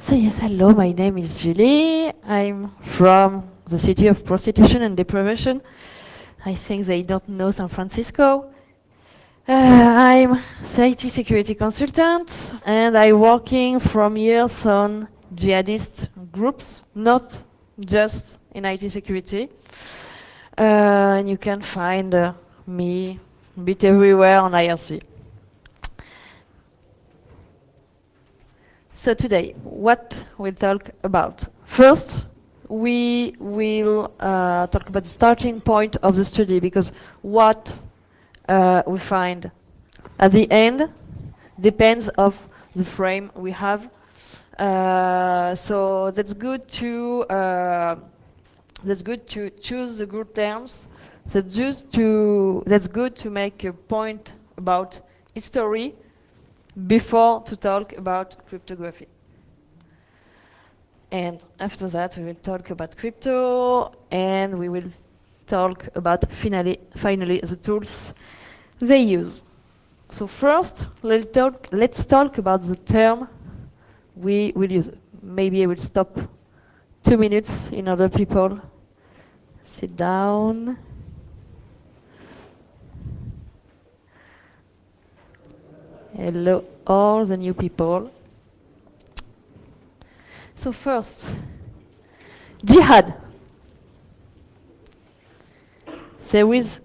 So yes, hello, my name is Julie. I'm from the city of prostitution and deprivation. I think they don't know San Francisco. I'm IT security consultant and I'm working from years on jihadist groups, not just in IT security. And you can find me a bit everywhere on IRC. So today, what we'll talk about? First, we will talk about the starting point of the study, because what we find at the end depends of the frame we have. So that's good to choose the good terms. That's good to make a point about history before to talk about cryptography. And after that we will talk about crypto, and we will talk about finally the tools they use. So first, let's talk about the term we will use. Maybe I will stop 2 minutes in order people sit down. Hello, all the new people. So first, jihad. There is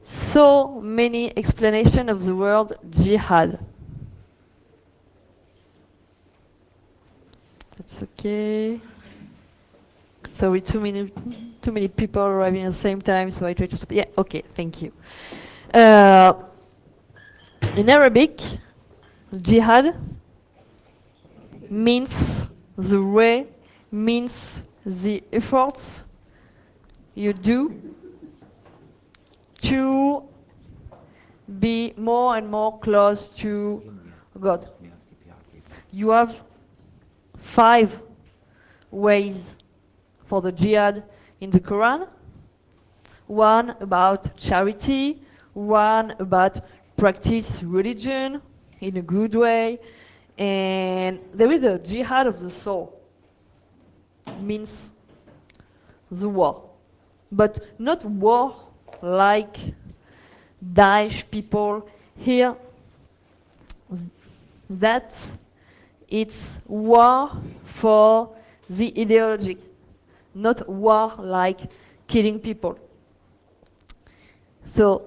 so many explanations of the word jihad. That's okay. Sorry, too many people arriving at the same time, so I try to stop. Yeah, okay, thank you. In Arabic, jihad means the way, means the efforts you do to be more and more close to God. You have 5 ways for the jihad in the Quran. 1 about charity, 1 about practice religion in a good way, and there is a jihad of the soul, means the war, but not war like Daesh people here. It's war for the ideology, not war like killing people. So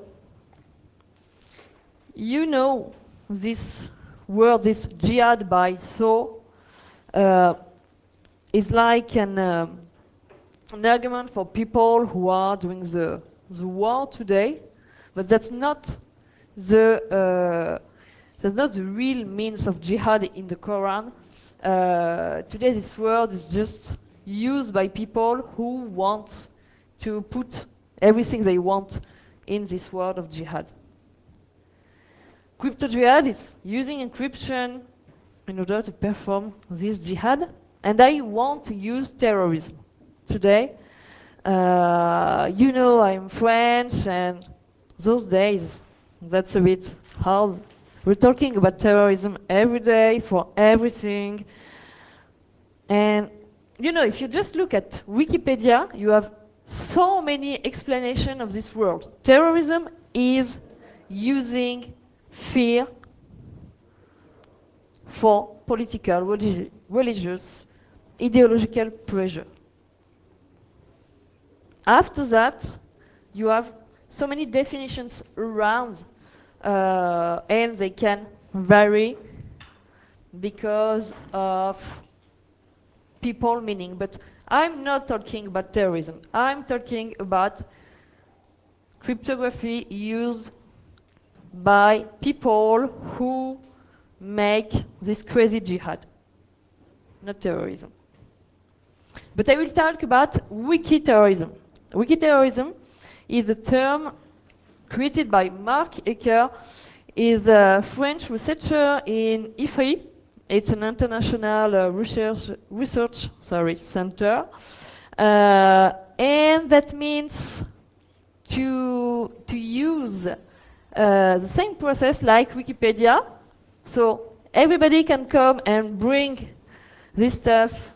you know this word, this jihad by soul, is like an argument for people who are doing the war today, but that's not the real means of jihad in the Quran. Today this word is just used by people who want to put everything they want in this word of jihad. Crypto jihad is using encryption in order to perform this jihad, and I want to use terrorism today. You know, I'm French, and those days, that's a bit hard. We're talking about terrorism every day for everything. And you know, if you just look at Wikipedia, you have so many explanations of this word. Terrorism is using fear for political, religious, ideological pressure. After that, you have so many definitions around, and they can vary because of people meaning. But I'm not talking about terrorism. I'm talking about cryptography used by people who make this crazy jihad, not terrorism. But I will talk about wiki-terrorism. Wiki-terrorism is a term created by Mark Ecker. He's a French researcher in IFRI. It's an international research center. And that means to use the same process like Wikipedia. So everybody can come and bring this stuff,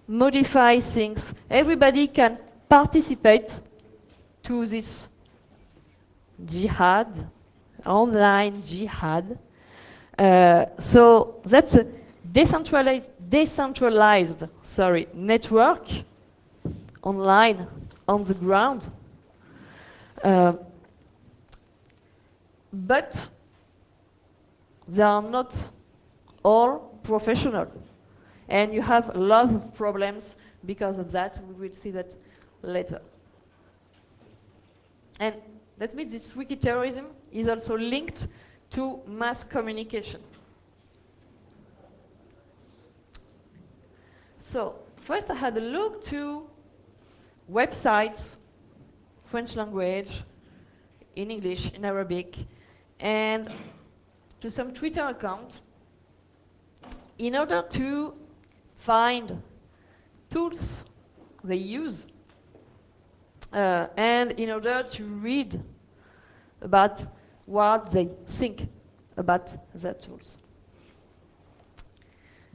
modify things. Everybody can participate to this jihad, online jihad. So that's a decentralized network online on the ground. But they are not all professional. And you have a lot of problems because of that. We will see that later. And that means this wiki-terrorism is also linked to mass communication. So first I had a look to websites, French language, in English, in Arabic, and to some Twitter account in order to find tools they use and in order to read about what they think about the tools.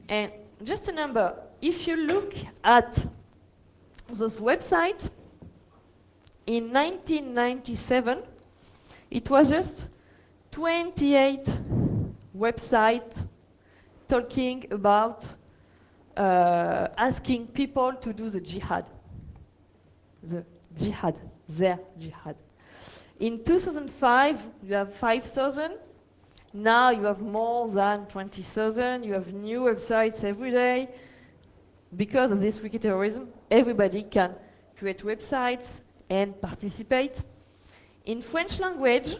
And just a number, if you look at those websites, in 1997, it was just 28 websites talking about asking people to do the jihad. Their jihad. In 2005, you have 5,000. Now you have more than 20,000. You have new websites every day. Because of this wiki-terrorism, everybody can create websites and participate. In French language,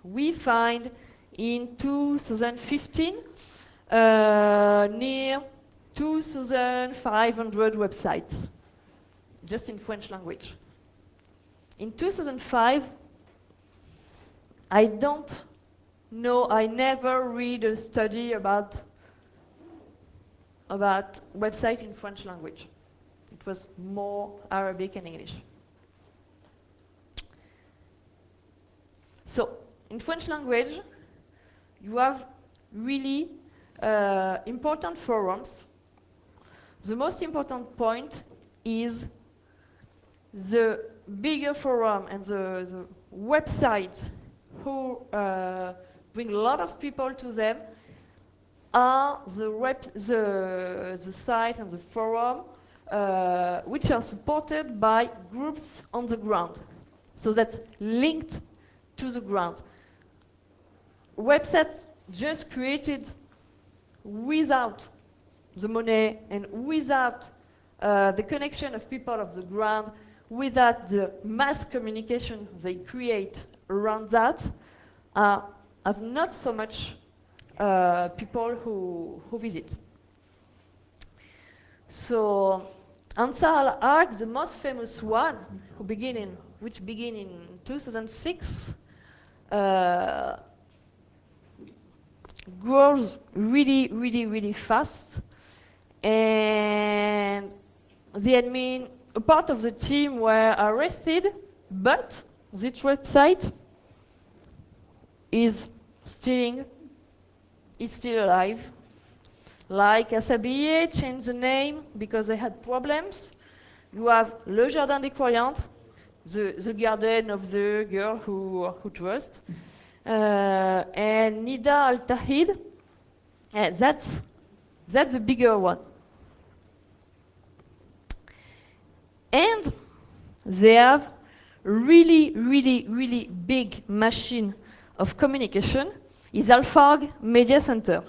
we find in 2015 near 2,500 websites, just in French language. In 2005, I don't know, I never read a study about website in French language. It was more Arabic and English. So, in French language, you have really important forums. The most important point is the bigger forum and the website who bring a lot of people to them are the site and the forum which are supported by groups on the ground. So that's linked to the ground. Websites just created without the money and without the connection of people of the ground, without the mass communication they create around that, have not so much people who visit. So Ansar al-Haq, the most famous one, which began in 2006, grows really, really, really fast. And the admin, a part of the team were arrested, but this website is still alive. Like Asabieh changed the name because they had problems. You have Le Jardin des Croyantes, the garden of the girl who trusts. And Nida al-Tawhid, that's the bigger one. And they have really, really, really big machine of communication is Alfarg Media Center.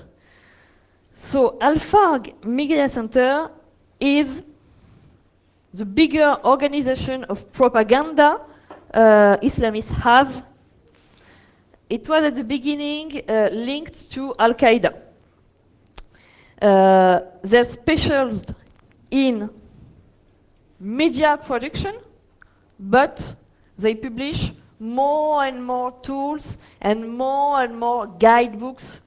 So Alfarg Media Center is the bigger organization of propaganda Islamists have. It was at the beginning linked to Al-Qaeda. They're specialized in media production, but they publish more and more tools and more guidebooks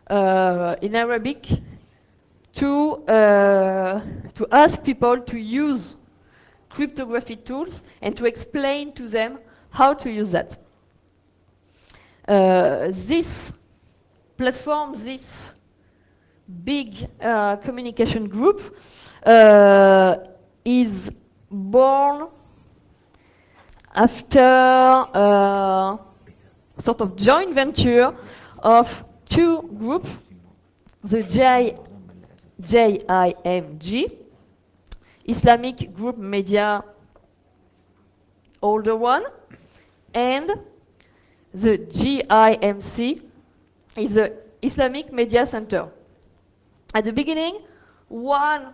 in Arabic to ask people to use cryptography tools and to explain to them how to use that. This platform, this big communication group is born after sort of joint venture of two groups, the JIMG, Islamic Group Media, older one, and the GIMC is the Islamic Media Center. At the beginning, one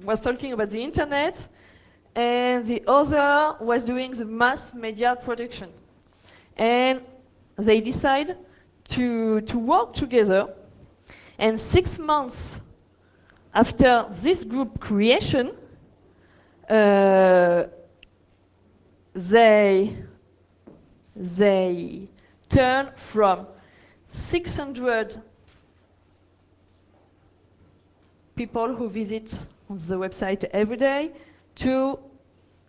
was talking about the internet, and the other was doing the mass media production. And they decided to work together, and 6 months after this group creation, they turned from 600 people who visit the website every day to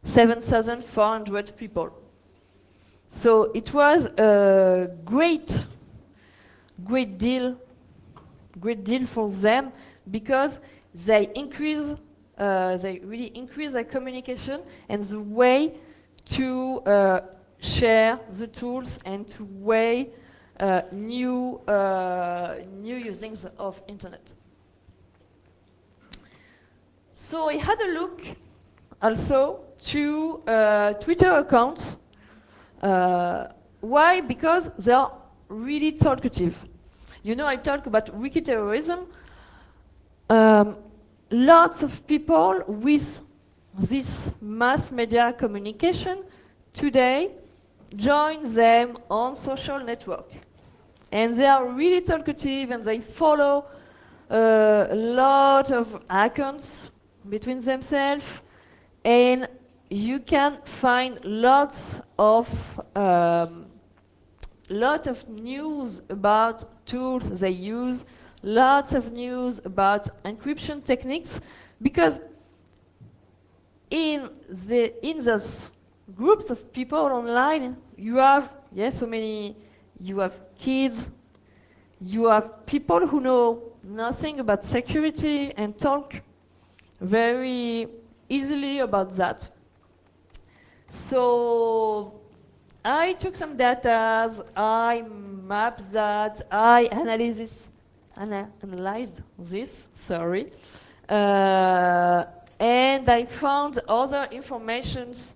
7,400 people. So it was a great deal for them, because they really increase their communication and the way to share the tools and to way new usings of internet. So I had a look also to Twitter accounts. Why? Because they are really talkative. You know, I talk about wiki terrorism. Lots of people with this mass media communication today join them on social network. And they are really talkative, and they follow a lot of accounts between themselves, and you can find lots of news about tools they use, lots of news about encryption techniques, because in those groups of people online, you have you have kids, you have people who know nothing about security and talk very easily about that. So I took some data, I mapped that, I analyzed this, sorry, and I found other informations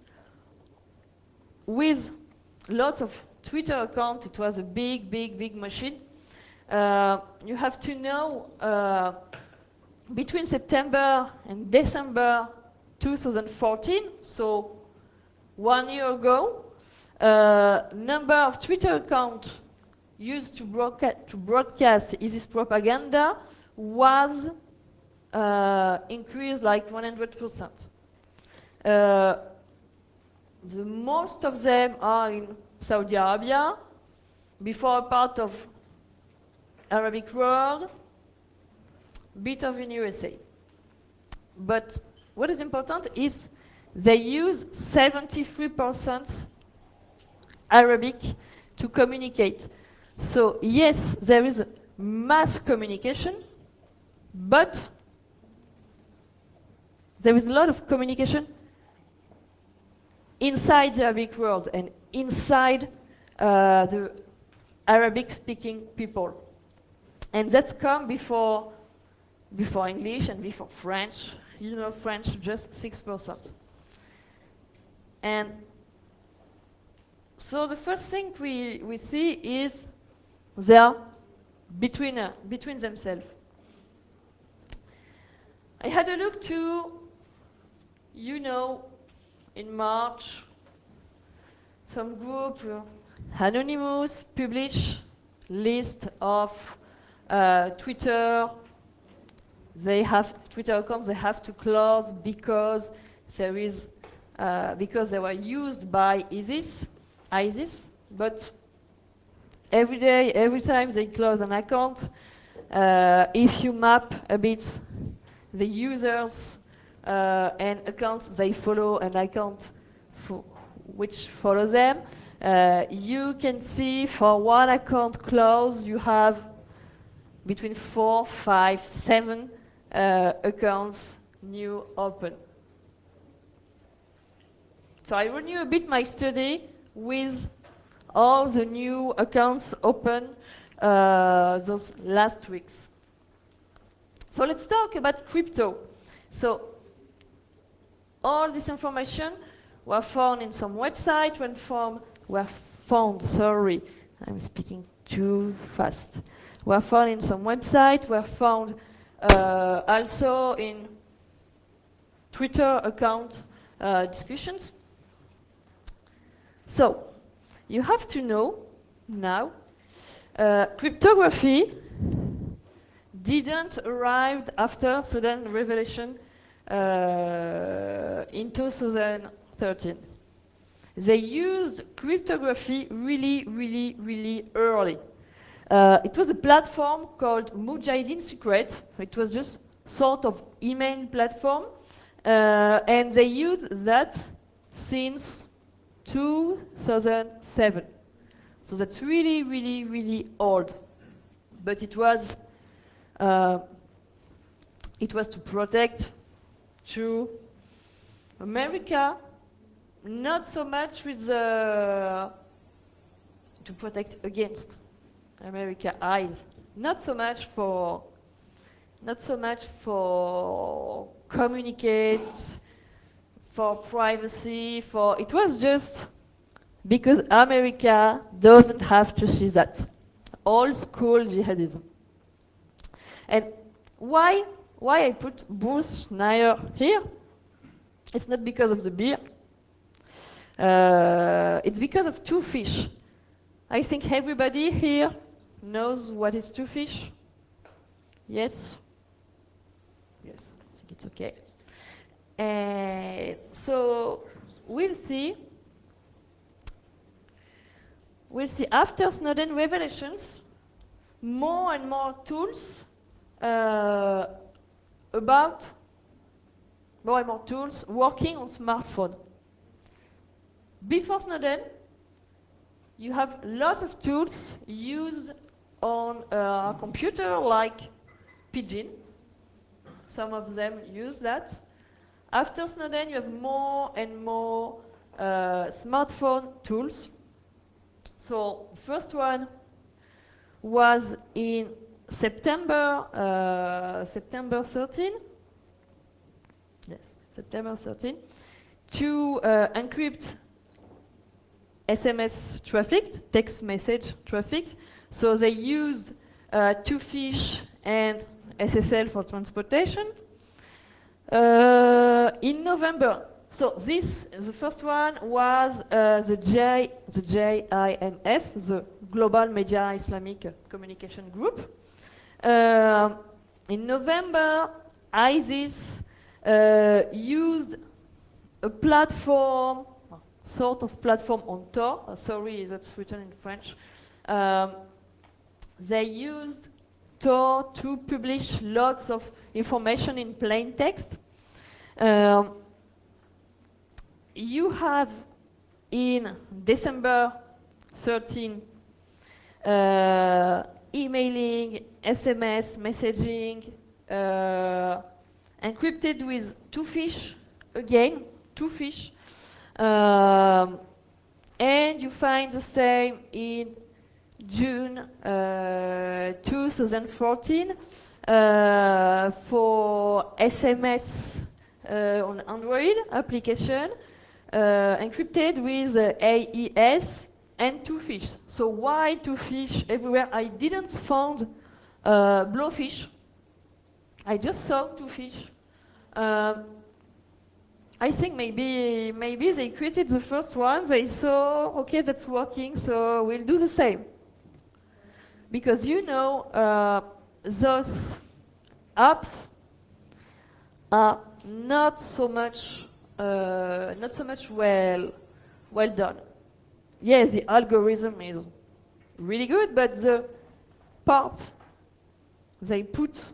with lots of Twitter accounts. It was a big machine. You have to know, between September and December 2014, so 1 year ago, number of Twitter accounts used to broadcast ISIS propaganda was increased like 100%. The most of them are in Saudi Arabia, before part of Arabic world, bit of in USA. But what is important is they use 73% Arabic to communicate. So yes, there is mass communication, but there is a lot of communication inside the Arabic world and inside the Arabic-speaking people. And that's come before English and before French. You know, French just 6%. And so the first thing we see is they are between themselves. I had a look to, you know, in March, some group, Anonymous, publish list of Twitter. They have Twitter accounts they have to close because because they were used by ISIS. But every day, every time they close an account, if you map a bit the users and accounts they follow and account which follow them, you can see for one account closed you have between 4, 5, 7 accounts new open. So I renew a bit my study with all the new accounts open those last weeks. So let's talk about crypto. So all this information were found in some website, sorry, I'm speaking too fast. Were found in some website, were found also in Twitter account discussions. So you have to know now, cryptography didn't arrive after sudden revelation in 2013. They used cryptography really early. It was a platform called Mujahideen Secret. It was just sort of email platform, and they used that since 2007. So that's really old. But it was to protect to America, not so much with to protect against America eyes, not so much for communicate, for privacy, it was just because America doesn't have to see that. Old school jihadism. And why I put Bruce Schneier here? It's not because of the beer. It's because of two fish. I think everybody here knows what is two fish. Yes? Yes, I think it's okay. So we'll see. After Snowden revelations, more and more tools working on smartphone. Before Snowden, you have lots of tools used on a computer like Pidgin. Some of them use that. After Snowden, you have more and more smartphone tools. So first one was in September 13. Yes, September 13, to encrypt SMS traffic, text message traffic. So they used Twofish and SSL for transportation. In November, so the first one was the JIMF, the Global Media Islamic Communication Group. In November, ISIS used a platform, sort of platform on Tor. Sorry, that's written in French. They used Tor to publish lots of information in plain text. You have in December 13 emailing, SMS, messaging, encrypted with Twofish, again, Twofish. And you find the same in June 2014 for SMS on Android application, encrypted with AES and Twofish. So why Twofish everywhere? I didn't find Blowfish. I just saw Twofish. I think maybe they created the first one. They saw, okay, that's working, so we'll do the same. Because you know, those apps are not so much well done. Yes, the algorithm is really good, but the part they put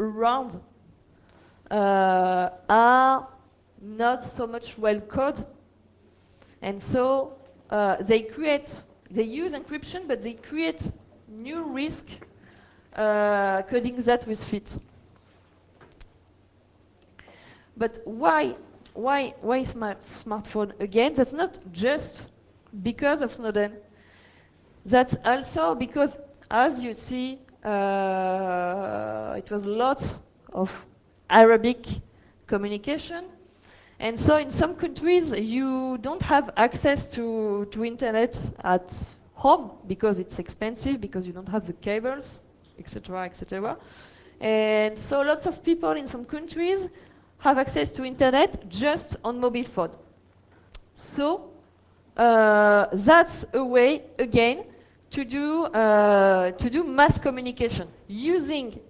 around are not so much well coded, and so they use encryption, but they create new risk coding that with Fit. But why smartphone again? That's not just because of Snowden. That's also because, as you see, it was lots of Arabic communication. And so in some countries, you don't have access to internet at home because it's expensive, because you don't have the cables, etc., etc. And so lots of people in some countries have access to internet just on mobile phone. So that's a way, again, to do mass communication using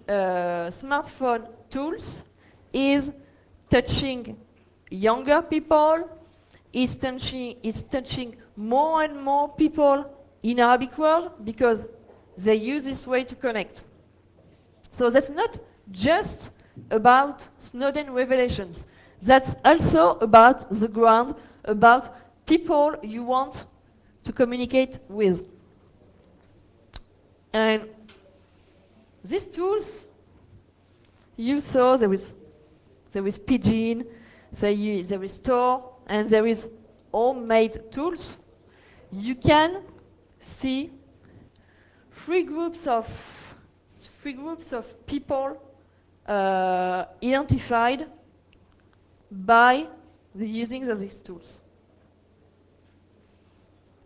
smartphone tools is touching younger people, is touching more and more people in Arabic world because they use this way to connect. So that's not just about Snowden revelations. That's also about the ground, about people you want to communicate with. And these tools, you saw there is Pidgin, there is Tor, and there is homemade tools. You can see three groups of people identified by the using of these tools.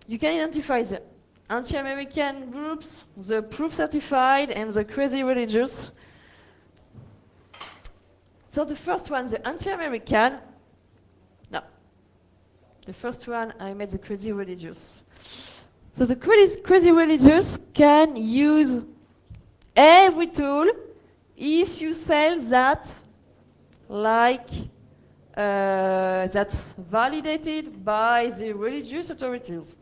You can identify the anti-American groups, the proof certified, and the crazy religious. So the first one, the anti-American. No. The first one, I made the crazy religious. So the crazy religious can use every tool if you sell that, like, that's validated by the religious authorities.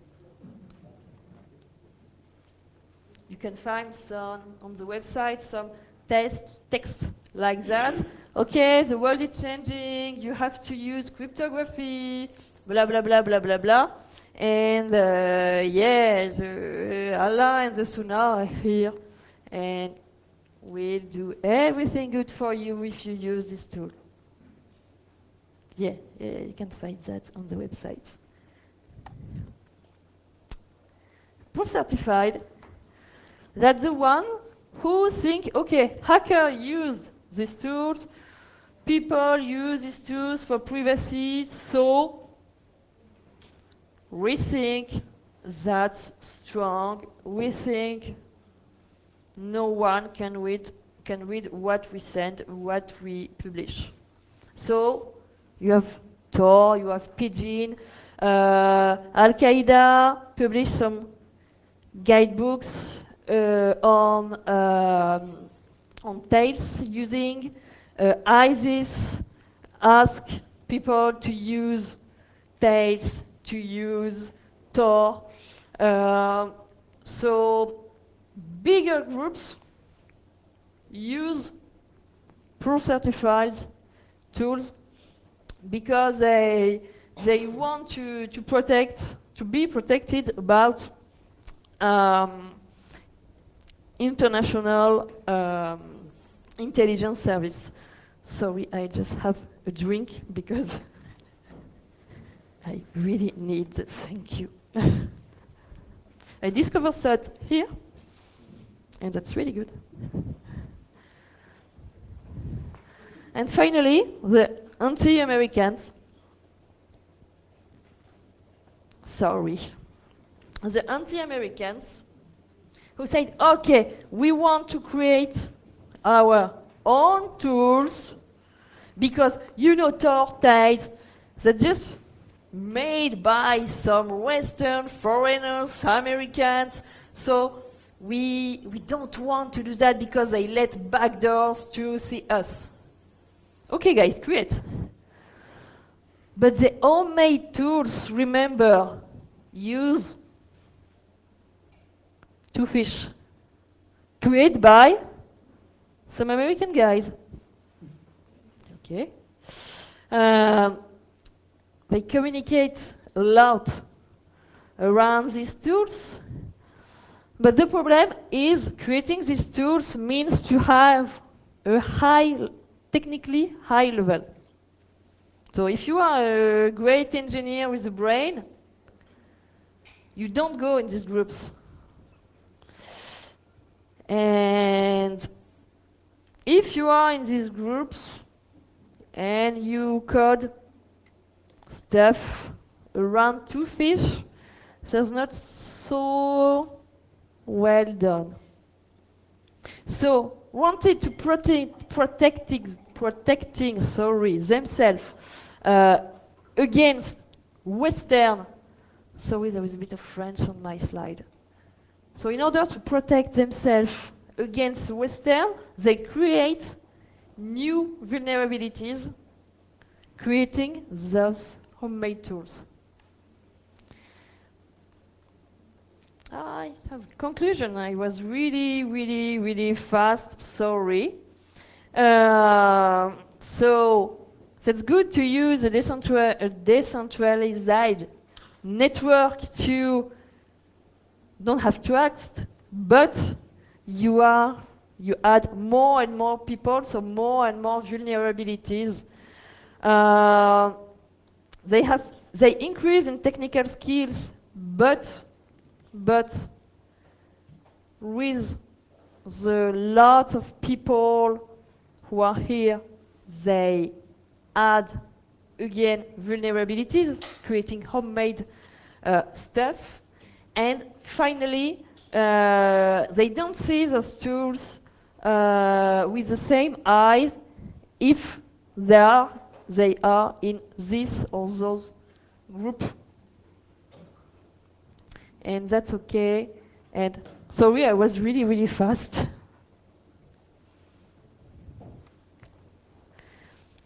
You can find some on the website, some text like that. Okay, the world is changing, you have to use cryptography, blah, blah, blah, blah, blah, blah. And Allah and the Sunnah are here. And we'll do everything good for you if you use this tool. Yeah, you can find that on the website. Proof certified, that's the one who think, okay, hacker used these tools, people use these tools for privacy, so we think that's strong, we think no one can read what we send, what we publish. So you have Tor, you have Pidgin, Al-Qaeda published some guidebooks on Tails using ISIS ask people to use Tails, to use Tor. So bigger groups use proof certified tools because they want to be protected about international intelligence service. Sorry, I just have a drink because I really need this. Thank you. I discovered that here, and that's really good. And finally, the anti-Americans. Sorry. The anti-Americans who said, okay, we want to create our own tools because, you know, Tor, Tails, they're just made by some Western foreigners, Americans, so we don't want to do that because they let backdoors to see us. Okay, guys, create. But the homemade tools, remember, use two fish, created by some American guys. Okay. They communicate a lot around these tools, But the problem is creating these tools means to have a technically high level. So if you are a great engineer with a brain, you don't go in these groups. And if you are in these groups and you code stuff around two fish, that's not so well done. So wanted to protecting themselves against Western. Sorry, there was a bit of French on my slide. So in order to protect themselves against Western, they create new vulnerabilities, creating those homemade tools. I have a conclusion. I was really fast, sorry. So that's good to use a decentralized network to don't have trust, but you add more and more people, so more and more vulnerabilities. They increase in technical skills, but with the lots of people who are here, they add again vulnerabilities, creating homemade stuff. And finally, they don't see those tools with the same eyes if they are in this or those group. And that's okay. And sorry, I was really fast.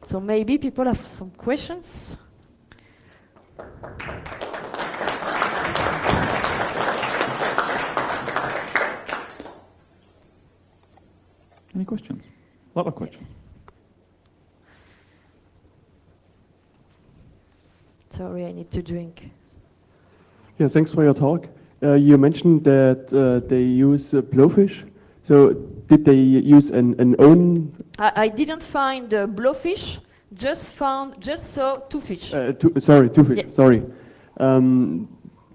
So maybe people have some questions. Any questions? A lot of questions. Sorry, I need to drink. Yeah, thanks for your talk. You mentioned that they use blowfish. So did they use an own? I didn't find blowfish. Just saw two fish. Two fish. Yeah. Sorry.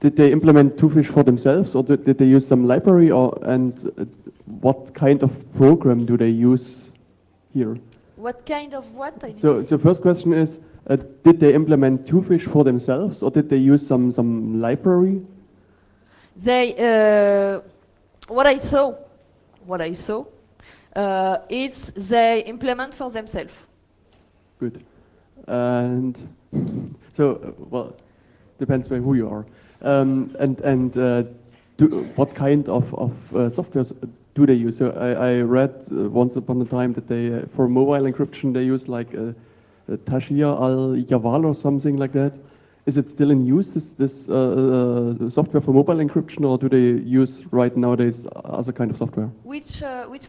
Did they implement two fish for themselves, or did they use some library, and what kind of program do they use here? What kind of what? So the first question is, did they implement two fish for themselves, or did they use some library? They what I saw is they implement for themselves. Good. And so well, depends by who you are. What kind of software do they use? So I read once upon a time that they for mobile encryption they use like a Tashir al-Yawal or something like that. Is it still in use, this software for mobile encryption, or do they use right nowadays other kind of software? Which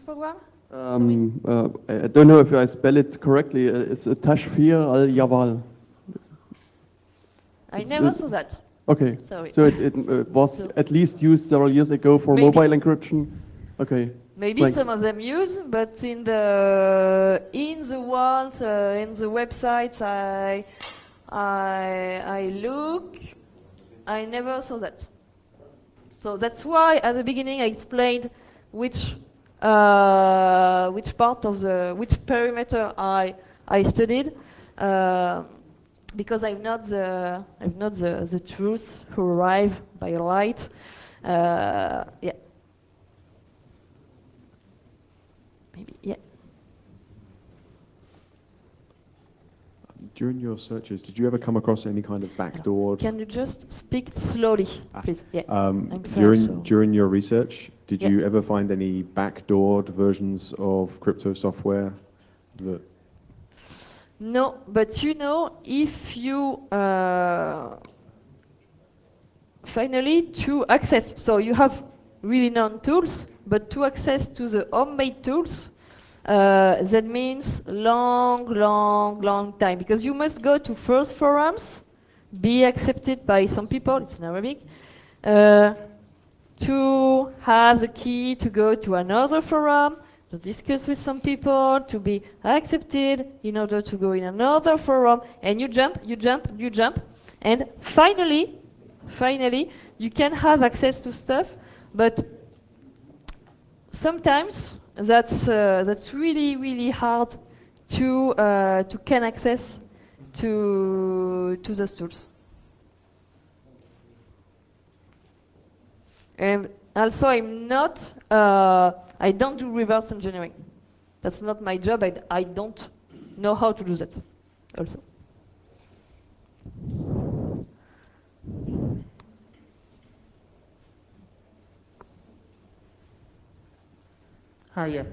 program? I don't know if I spell it correctly. It's a Tashir al-Yawal. I never saw that. Okay. Sorry. So it was at least used several years ago for mobile encryption. Okay. Maybe some of them use, but in the world, in the websites, I look, I never saw that. So that's why at the beginning I explained which part of which perimeter I studied, because I'm not the truth who arrive by right. Yeah. Maybe, yeah. During your searches, did you ever come across any kind of backdoored? Can you just speak slowly, please? Yeah. I'm French, during your research, did you ever find any backdoored versions of crypto software that? No, but you know, if you finally to access, so you have really known tools, but to access to the homemade tools, that means long time, because you must go to first forums, be accepted by some people, it's in Arabic, to have the key to go to another forum, to discuss with some people, to be accepted in order to go in another forum, and you jump, and finally, you can have access to stuff, but sometimes that's really hard to can access to those tools. And also, I'm not. I don't do reverse engineering. That's not my job. I don't know how to do that. Also. Hi, yeah.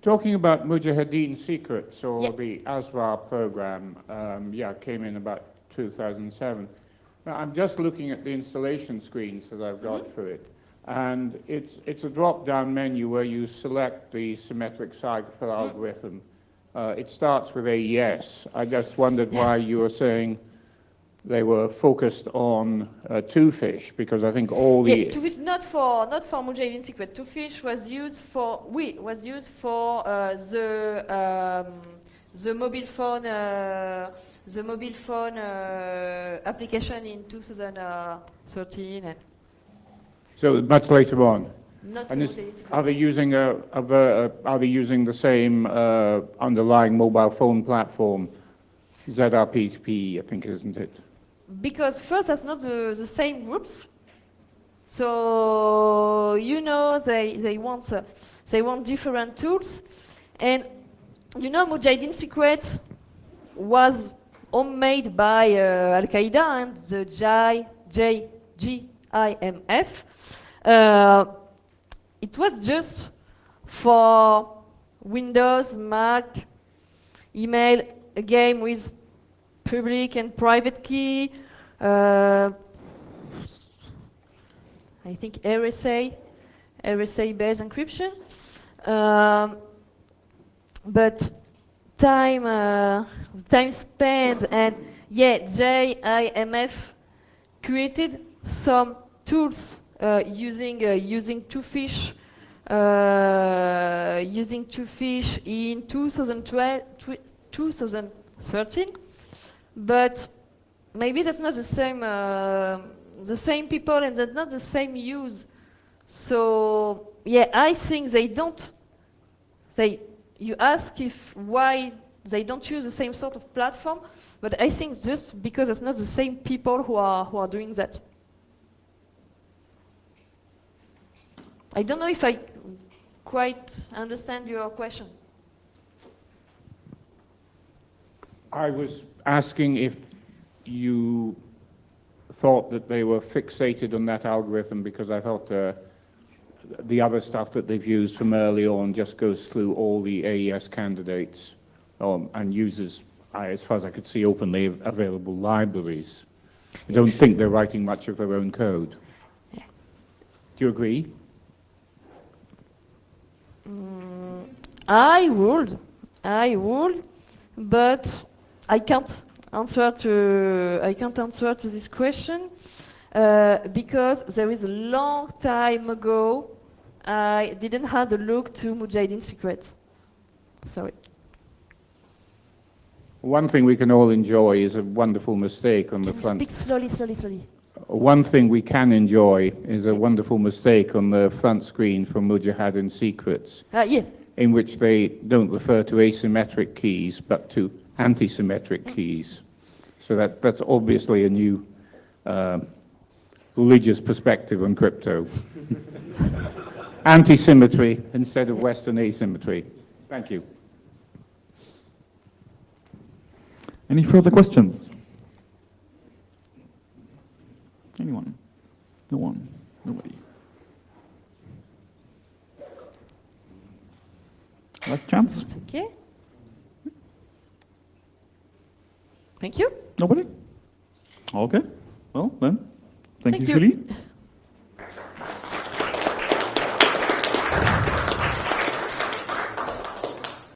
Talking about Mujahideen secrets, or Yeah. the ASVAR program, came in about 2007. Now, I'm just looking at the installation screens that I've got for it, and it's a drop-down menu where you select the symmetric cipher algorithm. It starts with a yes. I just wondered why you were saying they were focused on two-fish, because I think all the... Yeah, two-fish, not for Mujahideen secret. Two-fish was used for the mobile phone application in 2013. And So much later on. not And Mujahideen secret. are they using are they using the same underlying mobile phone platform, ZRP2P, I think, isn't it? Because first, that's not the same groups. So they want different tools, and Mujahideen secret was homemade by Al Qaeda and the GIMF. It was just for Windows, Mac, email, a game with public and private key. I think RSA-based encryption. But time spent, and JIMF created some tools using two-fish in 2013. But maybe that's not the same people, and that's not the same use. So yeah, I think they don't. You ask why they don't use the same sort of platform, but I think just because it's not the same people who are doing that. I don't know if I quite understand your question. I was asking if you thought that they were fixated on that algorithm, because I thought the other stuff that they've used from early on just goes through all the AES candidates and uses, as far as I could see, openly available libraries. I don't think they're writing much of their own code. Do you agree? I would, but I can't answer to this question because there is a long time ago I didn't have a look to Mujahideen secrets. Sorry. One thing we can all enjoy is a wonderful mistake on the front. Speak slowly. One thing we can enjoy is a wonderful mistake on the front screen from Mujahideen secrets, Yeah. in which they don't refer to asymmetric keys but to anti-symmetric keys. So that's obviously a new religious perspective on crypto. Anti-symmetry instead of Western asymmetry. Thank you. Any further questions? Anyone? No one? Nobody? Last chance? It's okay. Thank you. Nobody? Okay. Well, then, thank Thank you, you. Julie.